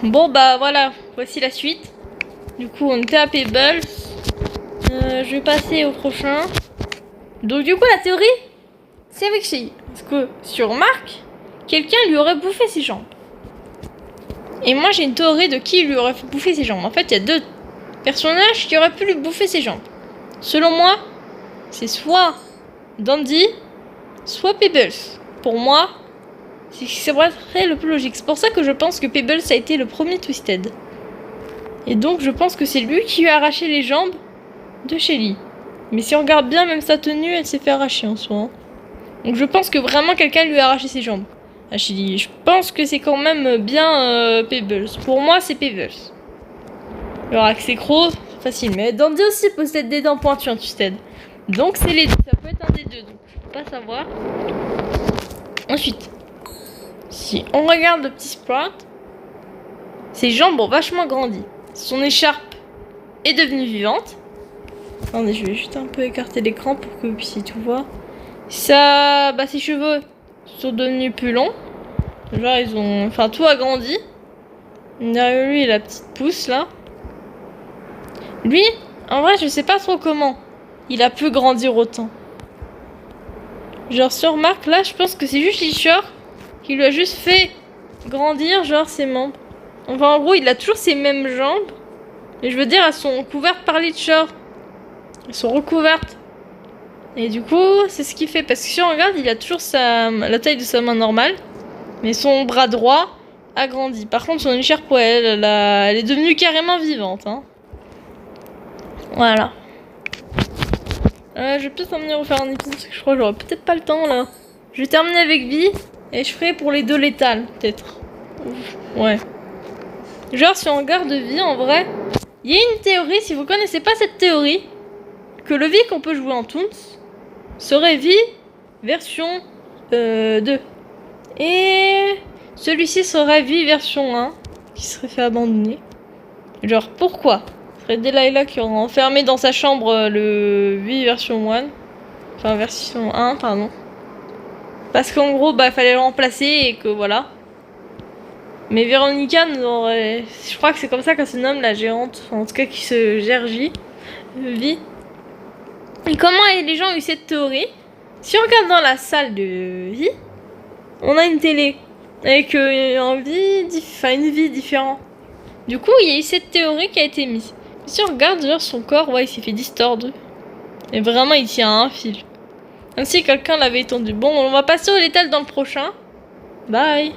Bon bah voilà, voici la suite. Du coup on était à Pebbles. Je vais passer au prochain. Donc du coup la théorie, c'est avec Shelly. Parce que sur Marc, quelqu'un lui aurait bouffé ses jambes. Et moi j'ai une théorie de qui lui aurait bouffé ses jambes. En fait il y a deux personnages qui auraient pu lui bouffer ses jambes. Selon moi, c'est soit Dandy, soit Pebbles. Pour moi, c'est vrai le plus logique. C'est pour ça que je pense que Pebbles a été le premier Twisted. Et donc je pense que c'est lui qui lui a arraché les jambes de Shelly. Mais si on regarde bien, même sa tenue, elle s'est fait arracher en soi. Hein. Donc je pense que vraiment quelqu'un lui a arraché ses jambes à Shelly. Je pense que c'est quand même bien Pebbles. Pour moi, c'est Pebbles. Alors avec ses crocs, facile. Mais Dandy aussi possède des dents pointues en Twisted. Donc c'est les deux. Ça peut être un des deux. Donc je peux pas savoir. Ensuite, si on regarde le petit Sprout, ses jambes ont vachement grandi. Son écharpe est devenue vivante. Attendez, je vais juste un peu écarter l'écran pour que vous puissiez tout voir. Ça, bah ses cheveux sont devenus plus longs. Genre ils ont, enfin tout a grandi. Derrière lui, la petite pousse là. Lui, en vrai, je sais pas trop comment il a pu grandir autant. Genre sur Marc là, je pense que c'est juste Ishor qui lui a juste fait grandir genre ses membres. Enfin en gros, il a toujours ses mêmes jambes. Et je veux dire, elles sont couvertes par l'Ishor. Elles sont recouvertes. Et du coup, c'est ce qu'il fait. Parce que si on regarde, il a toujours la taille de sa main normale. Mais son bras droit a grandi. Par contre, son écharpe, elle est devenue carrément vivante. Hein. Voilà. Je vais peut-être emmener refaire un épisode parce que je crois que j'aurai peut-être pas le temps là. Je vais terminer avec Vi et je ferai pour les deux létales, peut-être. Ouais. Genre, si on regarde Vi en vrai, il y a une théorie, si vous connaissez pas cette théorie, que le Vi qu'on peut jouer en Toons serait Vi version 2. Et celui-ci serait Vi version 1 qui serait fait abandonner. Genre, pourquoi? Ce serait Delilah qui aurait enfermé dans sa chambre le Vi version 1. Enfin, version 1, pardon. Parce qu'en gros, bah, fallait le remplacer et que voilà. Mais Véronica nous aurait... Je crois que c'est comme ça qu'elle se nomme, la géante. Enfin, en tout cas, qui se gère Vi. Et comment les gens ont eu cette théorie? Si on regarde dans la salle de Vi, on a une télé. Avec une vie différente. Du coup, il y a eu cette théorie qui a été mise. Si on regarde genre, son corps, ouais, il s'est fait distordre. Et vraiment, il tient à un fil. Comme si quelqu'un l'avait étendu. Bon, on va passer au létal dans le prochain. Bye.